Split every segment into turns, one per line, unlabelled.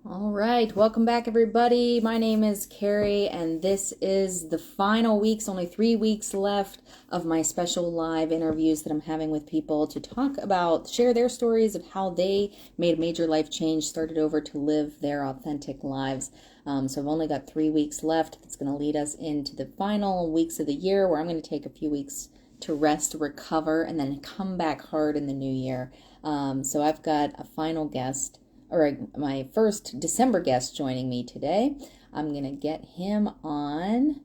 All right, welcome back, everybody. My name is Kari, and this is the final weeks, only 3 weeks left of my special live interviews that I'm having with people to talk about, share their stories of how they made a major life change, started over to live their authentic lives. So I've only got 3 weeks left. That's going to lead us into the final weeks of the year where I'm going to take a few weeks to rest, recover, and then come back hard in the new year. So I've got a final guest or my first December guest joining me today. I'm going to get him on.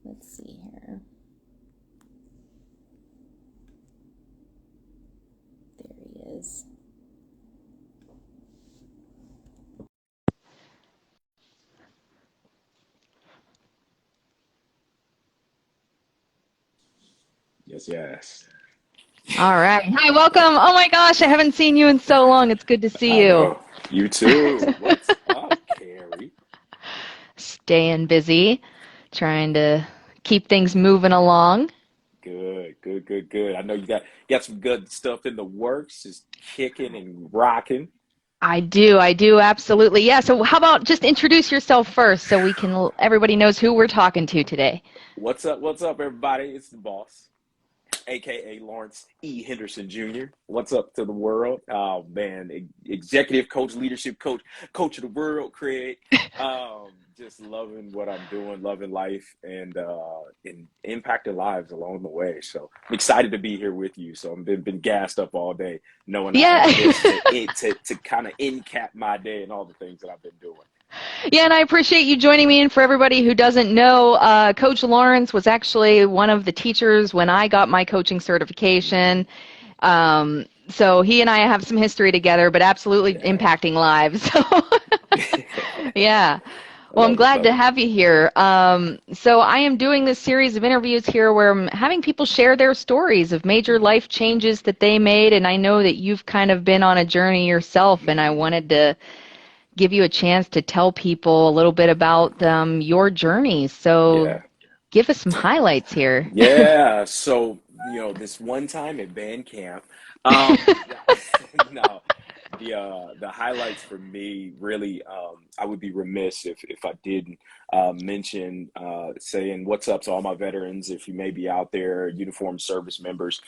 Let's see here. There he is.
Yes, yes.
All right. Hi, welcome. Oh my gosh, I haven't seen you in so long. It's good to see
I
you.
know. You too. What's up, Carrie?
Staying busy, trying to keep things moving along.
Good, good, good, good. I know you got some good stuff in the works, just kicking and rocking.
I do, absolutely. Yeah, so how about just introduce yourself first so we can everybody knows who we're talking to today.
What's up, everybody? It's the boss, aka Lawrence E. Henderson Jr. What's up to the world? Oh man, executive coach, leadership coach, coach of the world, Craig. Just loving what I'm doing, loving life, and impacting lives along the way. So I'm excited to be here with you. So I've been gassed up all day, knowing I
Yeah.
have this to kind of end cap my day and all the things that I've been doing.
Yeah, and I appreciate you joining me. And for everybody who doesn't know, Coach Lawrence was actually one of the teachers when I got my coaching
Hmm.
certification. So he and I have some history together, but absolutely
Yeah,
impacting lives. So, yeah.
I
Well, I'm
love it,
glad
love
to
it.
have you here. So I am doing this series of interviews here where I'm having people share their stories of major
Hmm.
life changes that they made. And I know that you've kind of been on a journey yourself, and I
Hmm.
wanted to give you a chance to tell people a little bit about your journey. So
Yeah.
give us some highlights here.
Yeah, so this one time at band camp, no, the highlights for me really, I would be remiss if I didn't mention saying what's up to all my veterans. If you may be out there, uniformed service members,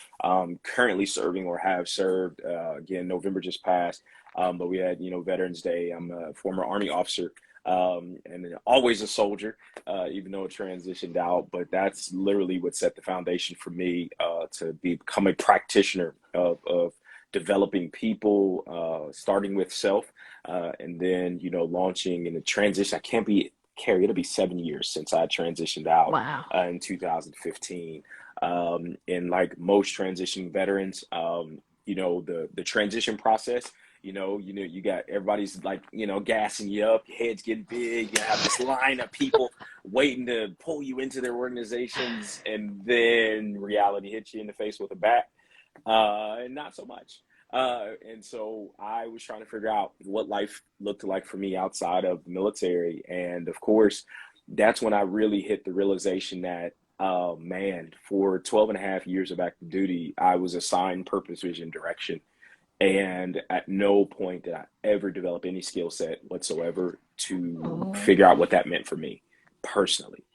currently serving or have served. Again, November just passed, but we had Veterans Day. I'm a former Army officer. And always a soldier, even though it transitioned out. But that's literally what set the foundation for me to become a practitioner of developing people, starting with self, and then launching in a transition. I can't be Carrie. It'll be 7 years since I transitioned out
Wow.
in 2015. And like most transitioning veterans, the transition process, you got everybody's like, gassing you up, your head's getting big, you have this line of people waiting to pull you into their organizations, and then reality hits you in the face with a bat, and not so much. And so I was trying to figure out what life looked like for me outside of the military. And of course, that's when I really hit the realization that, man, for 12 and a half years of active duty, I was assigned purpose, vision, direction, and at no point did I ever develop any skill set whatsoever to
Oh.
figure out what that meant for me personally.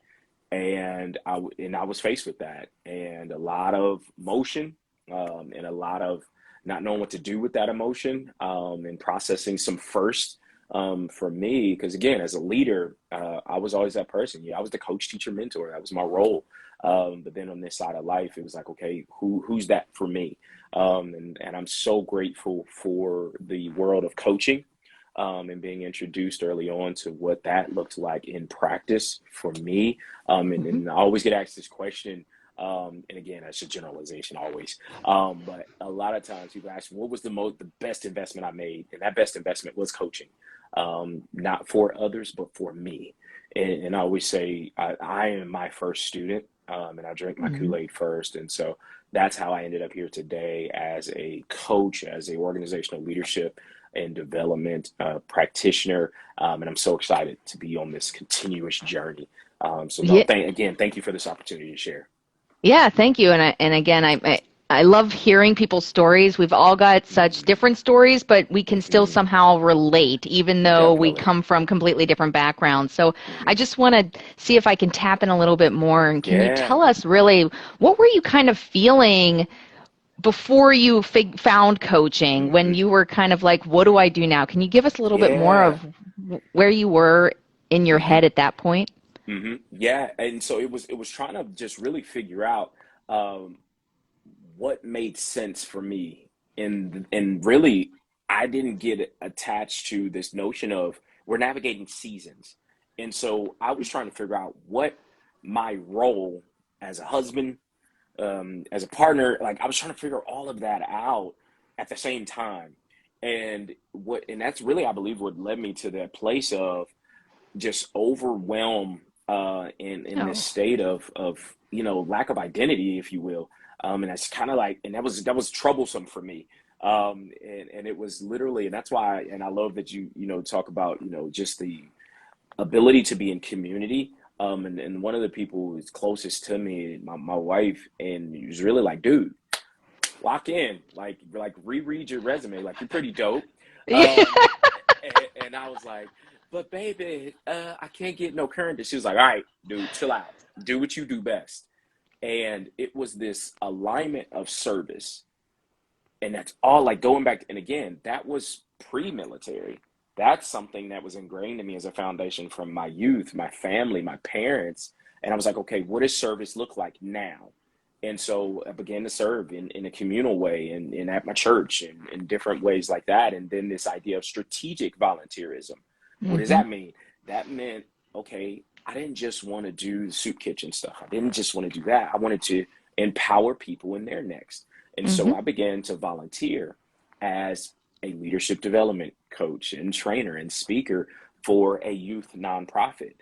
And I was faced with that, and a lot of motion, and a lot of not knowing what to do with that emotion, and processing some first, for me, because again, as a leader, I was always that person. Yeah, I was the coach, teacher, mentor. That was my role. But then on this side of life, it was like, okay, who's that for me? And I'm so grateful for the world of coaching, and being introduced early on to what that looked like in practice for me. And I always get asked this question, and again, that's a generalization always. But a lot of times people ask me, what was the best investment I made? And that best investment was coaching, not for others, but for me. And I always say, I am my first student, and I drink my
Mhm.
Kool-Aid first. And so that's how I ended up here today as a coach, as a organizational leadership and development practitioner. And I'm so excited to be on this continuous journey. So no,
Yeah,
thank you for this opportunity to share.
yeah, thank you. And again, I love hearing people's stories. We've all got such different stories, but we can still somehow relate, even though we
Definitely.
come from completely different backgrounds. So I
Hmm.
just want to see if I can tap in a little bit more. And can you
Yeah.
tell us really, what were you kind of feeling before you found coaching, when
Hmm.
you were kind of like, what do I do now? Can you give us a little bit more
Yeah.
of where you were in your
Hmm.
head at that point?
Yeah. And so it was trying to just really figure out um, what made sense for me. And really, I didn't get attached to this notion of we're navigating seasons. And so I was trying to figure out what my role as a husband, as a partner, like I was trying to figure all of that out at the same time. And that's really, I believe, what led me to that place of just overwhelm in this
Oh,
state of lack of identity, if you will. And that's kind of like, and that was troublesome for me. And it was literally, and that's why, and I love that you talk about just the ability to be in community. And one of the people who's closest to me, my wife, and he was really like, dude, lock in, like reread your resume, like you're pretty dope.
yeah.
Um, and I was like, but baby, I can't get no current. And she was like, all right, dude, chill out, do what you do best. And it was this alignment of service, and that's all, like going back, and again, that was pre-military. That's something that was ingrained in me as a foundation from my youth, my family, my parents. And I was like, okay, what does service look like now? And so I began to serve in a communal way, and at my church, and in different ways like that. And then this idea of strategic volunteerism. What does
Hmm.
that mean? That meant, okay, I didn't just want to do the soup kitchen stuff. I didn't just want to do that. I wanted to empower people in their next. And
Hmm.
so I began to volunteer as a leadership development coach and trainer and speaker for a youth nonprofit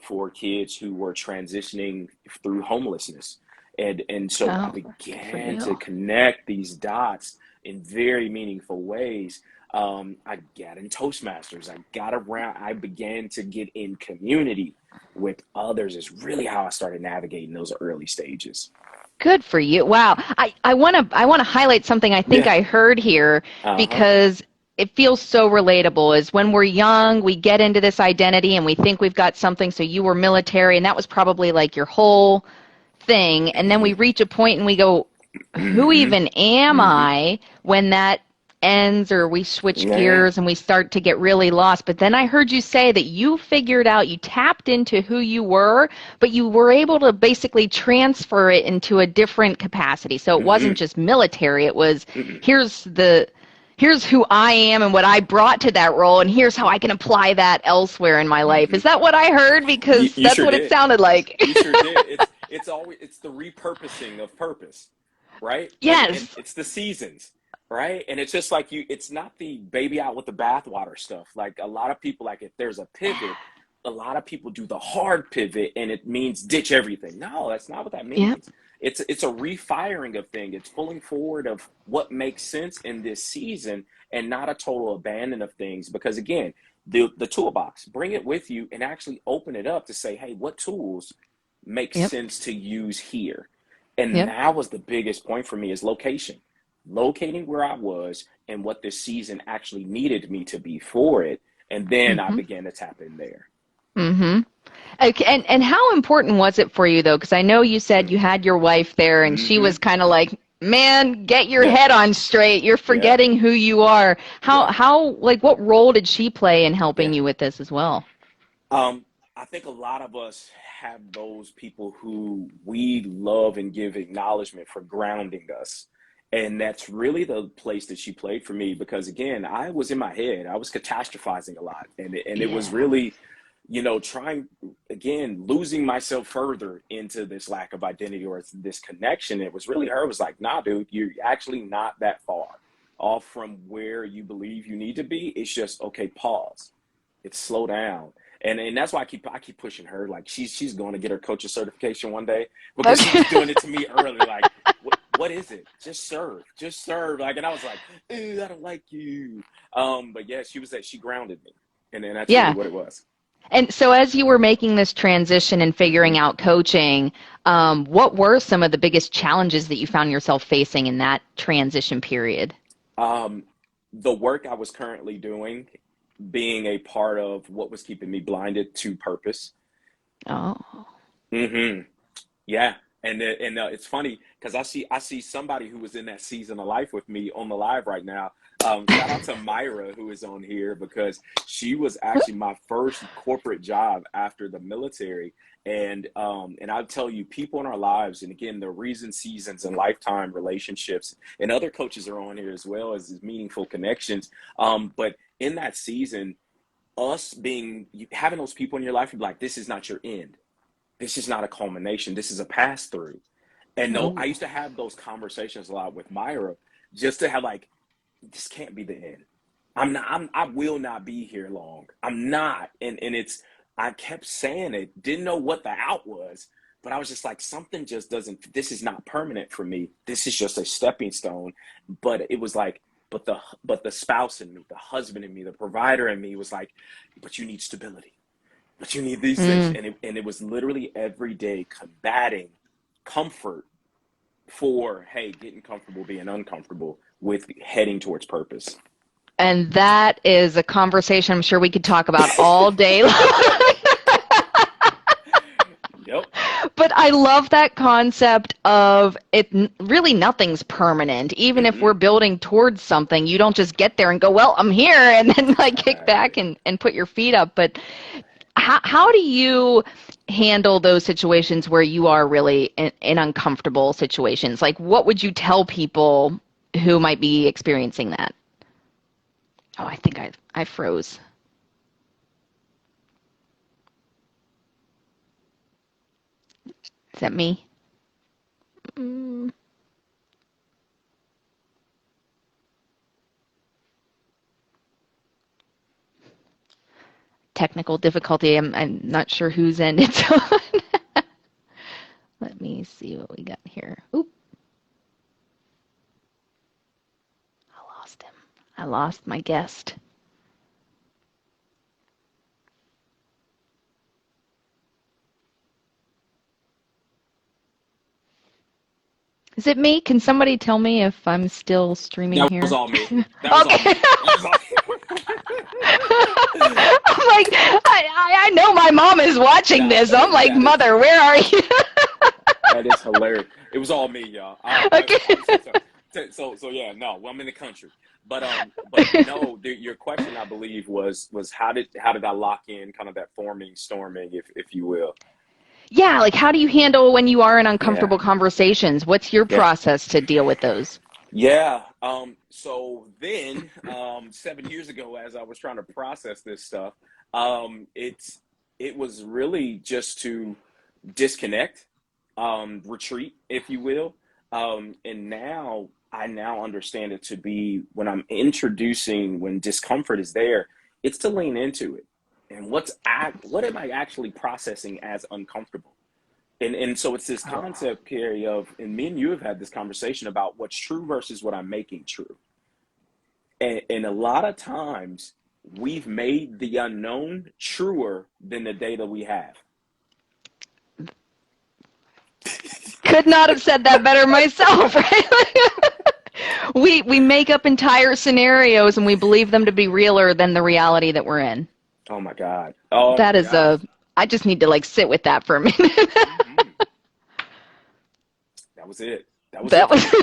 for kids who were transitioning through homelessness. And so I
Oh, good for
began to
you.
connect these dots in very meaningful ways. I got in Toastmasters. I got around. I began to get in community with others. Is really how I started navigating those early stages.
Good for you. Wow. I want to highlight something I think
Yeah.
I heard here,
Uh-huh.
because it feels so relatable. Is when we're young, we get into this identity and we think we've got something. So you were military and that was probably like your whole thing. And then we
Mm-hmm.
reach a point and we go, who
Mm-hmm.
even am
Mm-hmm.
I, when that ends, or we switch
Yeah.
gears and we start to get really lost. But then I heard you say that you figured out, you tapped into who you were, but you were able to basically transfer it into a different capacity. So it wasn't
Mm-hmm.
just military, it was
Mm-hmm.
here's the here's who I am and what I brought to that role, and here's how I can apply that elsewhere in my life.
Mm-hmm.
Is that what I heard?
You,
Because
you
that's
sure
what it
did.
sounded like.
You sure did. It's the repurposing of purpose, right? And
Yes.
it's the seasons, right? And it's just like it's not the baby out with the bathwater stuff. Like a lot of people, like if there's a pivot, a lot of people do the hard pivot and it means ditch everything. No, that's not what that
Yep.
means. It's a refiring of things. It's pulling forward of what makes sense in this season, and not a total abandon of things. Because again, the toolbox, bring it with you and actually open it up to say, hey, what tools make
Yep.
sense to use here? And
Yep.
that was the biggest point for me, is location. Locating where I was and what this season actually needed me to be for it. And then I
Mm-hmm.
began to tap in there.
Mm-hmm. Okay, and how important was it for you though? Because I know you said you had your wife there, and she
Mm-hmm.
was kind of like, "Man, get your
Yeah.
head on straight. You're
Yeah.
forgetting who you are." How
Yeah.
like what role did she play in helping
Yeah.
you with this as well?
I think a lot of us have those people who we love and give acknowledgement for grounding us. And that's really the place that she played for me, because again, I was in my head. I was catastrophizing a lot. And it was
Yeah.
really, trying, again, losing myself further into this lack of identity or this connection. It was really her. It was like, nah, dude, you're actually not that far off from where you believe you need to be. It's just, okay, pause. It's slow down. And that's why I keep pushing her. Like she's going to get her coach's certification one day, because she
Okay.
was doing it to me early. Like, what is it? Just serve. Like, and I was like, I don't like you. But yeah, she grounded me, and that's really
Yeah.
what it was.
And so as you were making this transition and figuring out coaching, what were some of the biggest challenges that you found yourself facing in that transition period?
Um, the work I was currently doing being a part of what was keeping me blinded to purpose.
Oh.
hmm Yeah, and it's funny because I see somebody who was in that season of life with me on the live right now. Shout out to Myra who is on here because she was actually my first corporate job after the military. And I'll tell you, people in our lives, and again, the reason seasons and lifetime relationships, and other coaches are on here as well as meaningful connections. But in that season, us being having those people in your life, you're like, this is not your end. This is not a culmination. This is a pass through. And no, I
Oh.
used to have those conversations a lot with Myra just to have like, this can't be the end. I will not be here long. I'm not. I kept saying it, didn't know what the out was, but I was just like, something just doesn't, this is not permanent for me. This is just a stepping stone. But it was like, but the spouse in me, the husband in me, the provider in me was like, but you need stability, but you need these things.
Mm.
And it was literally every day combating comfort for, hey, getting comfortable being uncomfortable with heading towards purpose.
And that is a conversation I'm sure we could talk about all day long.
Yep.
But I love that concept of it. Really, nothing's permanent. Even if we're
Mm-mm.
building towards something, you don't just get there and go, well, I'm here, and then like kick back
Exactly.
and put your feet up. But how do you handle those situations where you are really in uncomfortable situations? Like, what would you tell people who might be experiencing that? Oh, I think I froze. Is that me? Mm, technical difficulty. I'm not sure whose end it's on. Let me see what we got here. Oop, I lost him. I lost my guest. Is it me? Can somebody tell me if I'm still streaming
That was
here?
all me. That was all
Okay.
me. That was all.
I'm like, I know my mom is watching
Nah,
this. I'm like,
that is
Mother, where are you?
that is hilarious. It was all me, y'all.
Okay.
I'm so sorry. So yeah, no, well, I'm in the country, but no, your question I believe was how did I lock in kind of that forming storming, if you will.
Yeah, like how do you handle when you are in
Yeah,
uncomfortable conversations? What's your
yeah,
process to deal with those?
yeah. So then, 7 years ago, as I was trying to process this stuff, it was really just to disconnect, retreat, if you will. And now I now understand it to be when I'm introducing, when discomfort is there, it's to lean into it. And what am I actually processing as uncomfortable? And so it's this
Oh.
concept, Carrie, of, and me and you have had this conversation about what's true versus what I'm making true. And a lot of times we've made the unknown truer than the data we have.
Could not have said that better myself, right? We make up entire scenarios and we believe them to be realer than the reality that we're in.
Oh my God. Oh
That
my
is
gosh.
I just need to like sit with that for a minute.
hmm That was it. That was it
That
for
was,
me.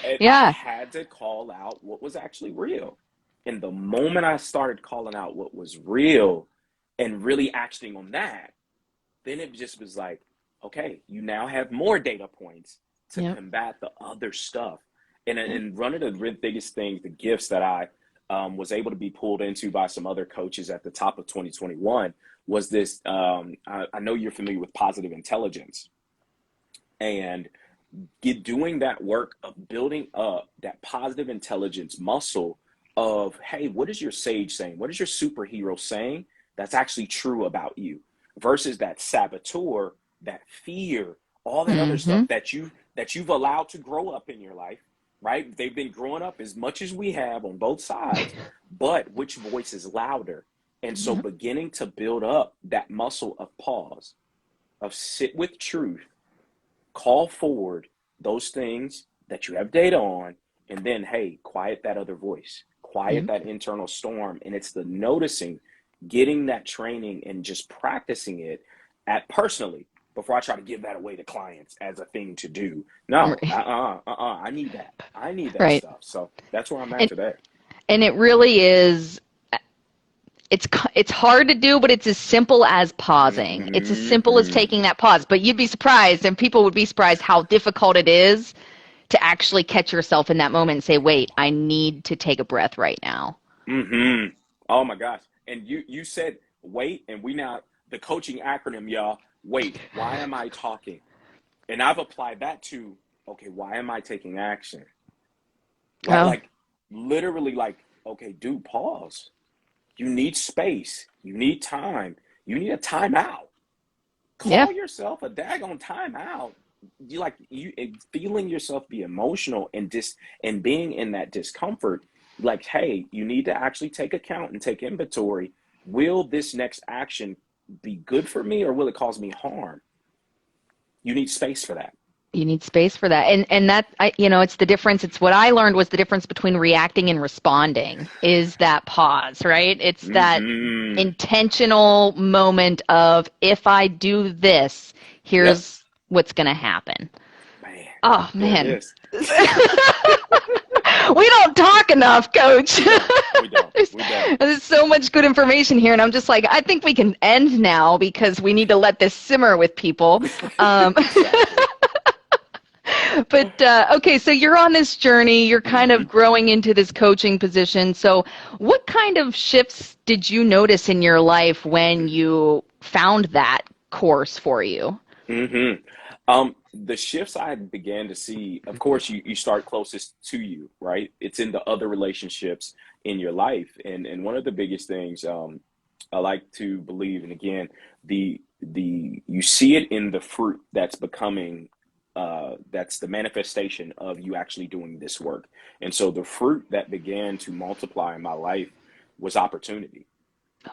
And I
yeah.
had to call out what was actually real. And the moment I started calling out what was real and really acting on that, then it just was like, okay, you now have more data points to
Yep.
combat the other stuff. And,
Yep.
and one of the biggest things, the gifts that I was able to be pulled into by some other coaches at the top of 2021 was this. I know you're familiar with positive intelligence, and doing that work of building up that positive intelligence muscle of, hey, what is your sage saying? What is your superhero saying that's actually true about you versus that saboteur, that fear, all that other
Mm-hmm.
stuff that you've allowed to grow up in your life, right? They've been growing up as much as we have on both sides, but which voice is louder? And so
Yeah.
beginning to build up that muscle of pause, of sit with truth, call forward those things that you have data on, and then, hey, quiet that other voice, quiet
Yeah.
that internal storm. And it's the noticing, getting that training and just practicing it at personally before I try to give that away to clients as a thing to do. No,
Right.
I need that. I need that
Right.
stuff. So that's where I'm at
And
today.
and it really is it's hard to do, but it's as simple as pausing. It's as simple as
Mm-hmm.
taking that pause. But you'd be surprised, and people would be surprised how difficult it is to actually catch yourself in that moment and say, "Wait, I need to take a breath right now."
Mm-hmm. Oh my gosh. And you said wait, and we now the coaching acronym, y'all. Wait, why am I talking? And I've applied that to, okay, why am I taking action? Right?
Oh,
Like literally like, okay, dude, pause. You need space. You need time. You need a timeout.
yeah.
Call yourself a daggone timeout. You like you feeling yourself be emotional and and being in that discomfort. Like, hey, you need to actually take account and take inventory. Will this next action be good for me or will it cause me harm? You need space for that.
You need space for that. And that it's the difference. It's what I learned was the difference between reacting and responding is that pause, right? It's that
Mm-hmm.
intentional moment of if I do this,
Yep.
here's what's going to happen.
Man,
Oh
there it
man.
is.
We don't talk enough, coach.
We don't. We don't. We don't.
There's so much good information here, and I'm just like, I think we can end now because we need to let this simmer with people. Um,
Exactly.
but okay, so you're on this journey. You're kind
Mm-hmm.
of growing into this coaching position. So, what kind of shifts did you notice in your life when you found that course for you?
Mm-hmm. The shifts I began to see, of course, you start closest to you, right? It's in the other relationships in your life. And one of the biggest things I like to believe, and again, the you see it in the fruit that's becoming that's the manifestation of you actually doing this work. And so the fruit that began to multiply in my life was opportunity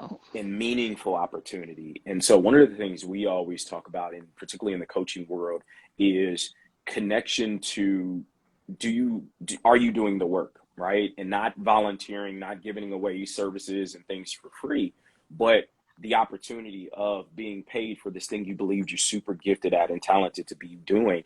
Oh,
and meaningful opportunity. And so one of the things we always talk about, and particularly in the coaching world, is connection to are you doing the work, right? And not volunteering, not giving away services and things for free, but the opportunity of being paid for this thing you believed you're super gifted at and talented to be doing.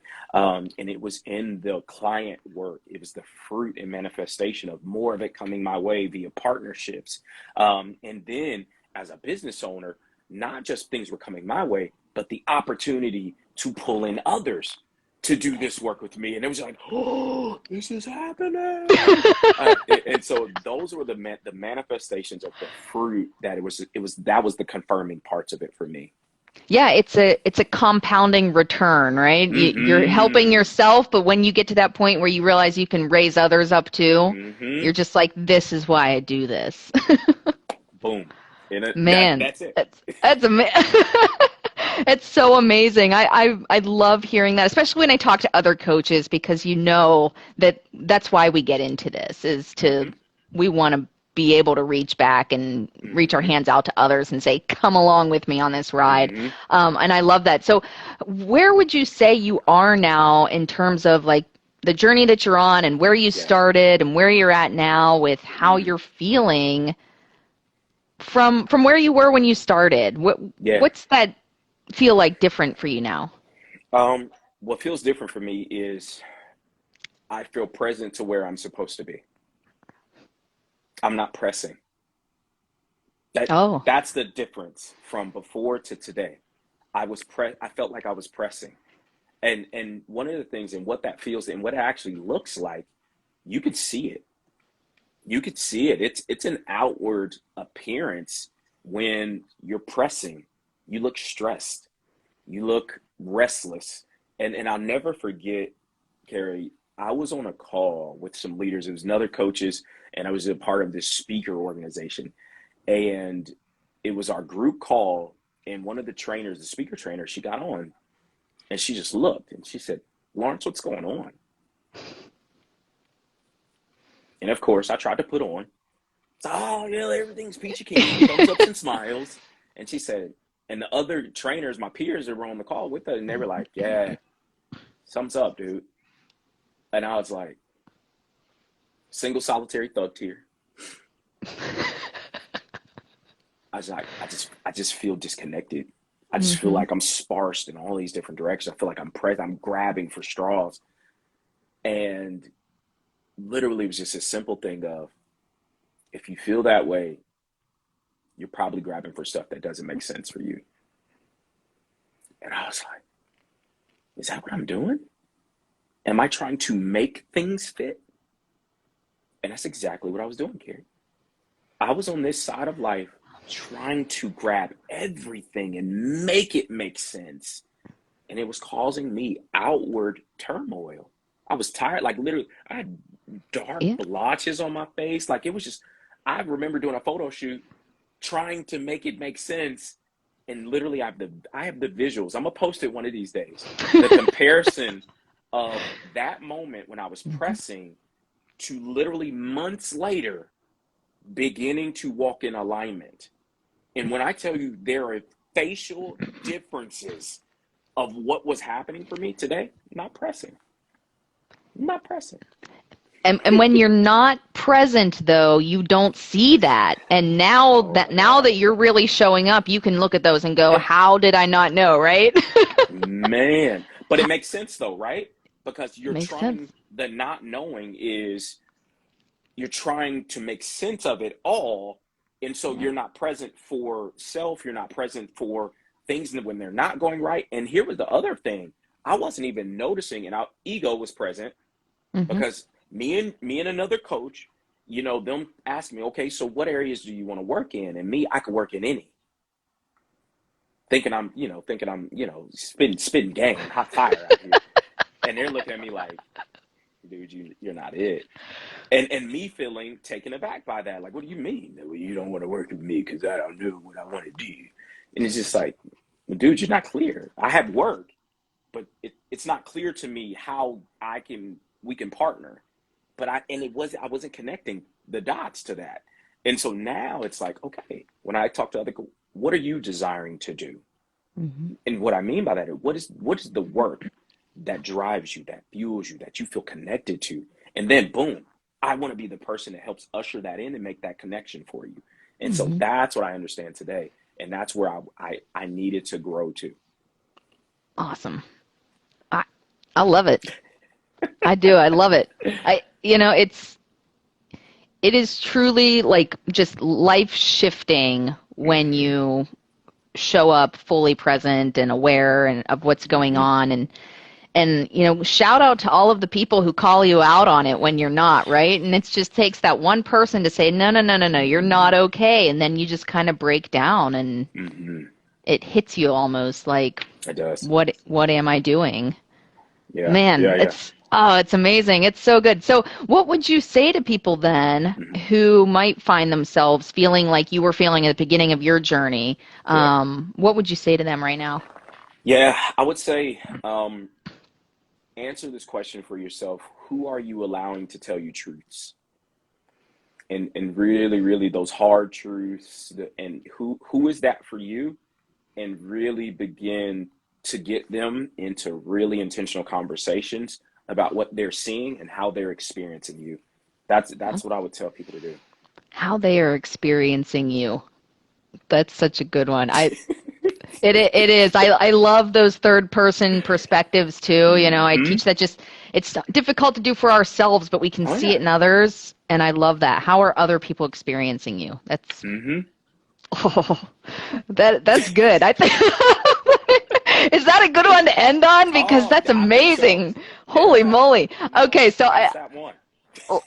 And it was in the client work. It was the fruit and manifestation of more of it coming my way via partnerships. And then as a business owner, not just things were coming my way, but the opportunity to pull in others to do this work with me. And it was like, oh, this is happening. And so those were the manifestations of the fruit that that was the confirming parts of it for me.
yeah, it's a compounding return, right? You're helping
Mm-hmm.
yourself, but when you get to that point where you realize you can raise others up too,
Mm-hmm.
you're just like, this is why I do this.
Boom. And
Man,
that's it.
that's it's so amazing. I love hearing that, especially when I talk to other coaches, because that's why we get into this is
Mm-hmm.
we want to be able to reach back and reach our
Mm-hmm.
hands out to others and say, come along with me on this ride.
Mm-hmm.
And I love that. So where would you say you are now in terms of like the journey that you're on and where you
Yeah.
started and where you're at now with how
Mm-hmm.
you're feeling from where you were when you started?
Yeah.
What's that feel like different for you now?
What feels different for me is I feel present to where I'm supposed to be. I'm not pressing.
Oh,
That's the difference from before to today. I felt like I was pressing. And one of the things and what that feels and what it actually looks like, you could see it. You could see it. It's an outward appearance when you're pressing. You look stressed. You look restless. And I'll never forget, Kari, I was on a call with some leaders. It was another coaches, and I was a part of this speaker organization. And it was our group call, and one of the trainers, the speaker trainer, she got on and she just looked and she said, Lawrence, what's going on? And of course, I tried to put on, So, oh, yeah, everything's peachy keen, thumbs ups and smiles. And she said, and the other trainers, my peers that were on the call with her, and they were like, yeah, thumbs up, dude. And I was like, single solitary thug tear. I was like, I just feel disconnected. I just feel like I'm sparse in all these different directions. I feel like I'm grabbing for straws. And literally it was just a simple thing of, if you feel that way, you're probably grabbing for stuff that doesn't make sense for you. And I was like, is that what I'm doing? Am I trying to make things fit? And that's exactly what I was doing, Kari. I was on this side of life trying to grab everything and make it make sense. And it was causing me outward turmoil. I was tired, like literally, I had dark blotches on my face. Like it was just, I remember doing a photo shoot, trying to make it make sense. And literally I have the visuals. I'm gonna post it one of these days. The comparison of that moment when I was pressing to literally months later, beginning to walk in alignment. And when I tell you there are facial differences of what was happening for me today, not pressing.
And when you're not present, though, you don't see that. And now that you're really showing up, you can look at those and go, how did I not know, right?
Man. But it makes sense though, right? Because you're
Makes
trying,
sense.
the not knowing is, you're trying to make sense of it all. And so you're not present for self. You're not present for things when they're not going right. And here was the other thing. I wasn't even noticing, and our ego was present because me and another coach, you know, them asked me, okay, so what areas do you want to work in? And me, I could work in any. Thinking I'm spitting game, hot fire out here. And they're looking at me like, dude, you're not it. And me feeling taken aback by that. Like, what do you mean? Well, you don't want to work with me because I don't know what I want to do. And it's just like, well, dude, you're not clear. I have work, but it's not clear to me how we can partner. But I wasn't connecting the dots to that. And so now it's like, okay, when I talk to other people, what are you desiring to do? And what I mean by that is, what is the work that drives you, that fuels you, that you feel connected to? And then boom, I want to be the person that helps usher that in and make that connection for you. And so that's what I understand today. And that's where I needed to grow to.
Awesome. I love it. I do. I love it. It is truly like just life shifting when you show up fully present and aware and of what's going on. And shout out to all of the people who call you out on it when you're not, right? And it just takes that one person to say, no, you're not okay. And then you just kind of break down and it hits you almost like,
it does.
What am I doing?
Yeah.
Man,
yeah.
it's amazing. It's so good. So what would you say to people then who might find themselves feeling like you were feeling at the beginning of your journey? What would you say to them right now?
Yeah, I would say, answer this question for yourself. Who are you allowing to tell you truths? And really, really those hard truths, and who is that for you? And really begin to get them into really intentional conversations about what they're seeing and how they're experiencing you. That's what I would tell people to do. How
they are experiencing you. That's such a good one. It is. I love those third person perspectives too. I teach that it's difficult to do for ourselves, but we can see it in others. And I love that. How are other people experiencing you? That's, that's good. I think, is that a good one to end on? Because that's amazing. So. Holy moly. Okay. So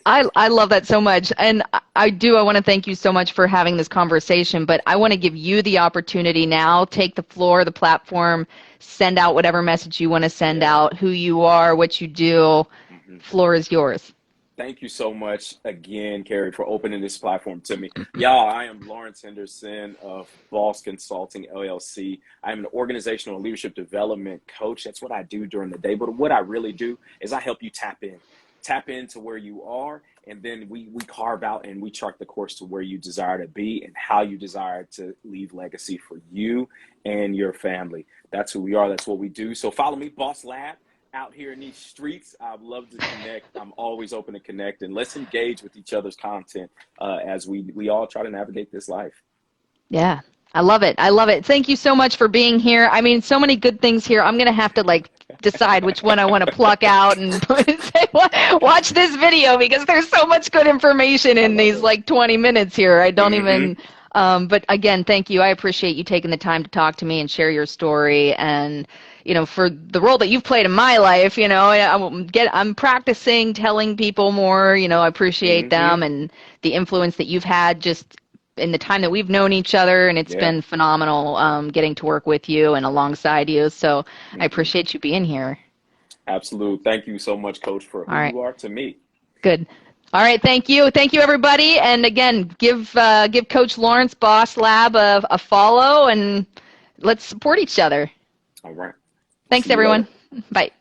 I love that so much. And I want to thank you so much for having this conversation, but I want to give you the opportunity now, take the floor, the platform, send out whatever message you want to send out, who you are, what you do. Floor is yours.
Thank you so much again, Kari, for opening this platform to me. Y'all, I am Lawrence Henderson of Boss Consulting, LLC. I'm an organizational and leadership development coach. That's what I do during the day. But what I really do is I help you tap into where you are and then we carve out and we chart the course to where you desire to be and how you desire to leave legacy for you and your family. That's who we are. That's what we do. So follow me, Boss Lab, out here in these streets. I'd love to connect. I'm always open to connect, and let's engage with each other's content as we all try to navigate this life.
Yeah. I love it. I love it. Thank you so much for being here. I mean, so many good things here. I'm going to have to decide which one I want to pluck out and say, watch this video, because there's so much good information in these 20 minutes here. I don't even, but again, thank you. I appreciate you taking the time to talk to me and share your story. And, for the role that you've played in my life, I'm practicing telling people more, I appreciate them and the influence that you've had just in the time that we've known each other, and it's been phenomenal getting to work with you and alongside you. So I appreciate you being here.
Absolutely. Thank you so much, Coach, for who you are to me.
Good. All right. Thank you. Thank you, everybody. And again, give Coach Lawrence, Boss Lab, a follow, and let's support each other.
All right.
Thanks, everyone. Bye.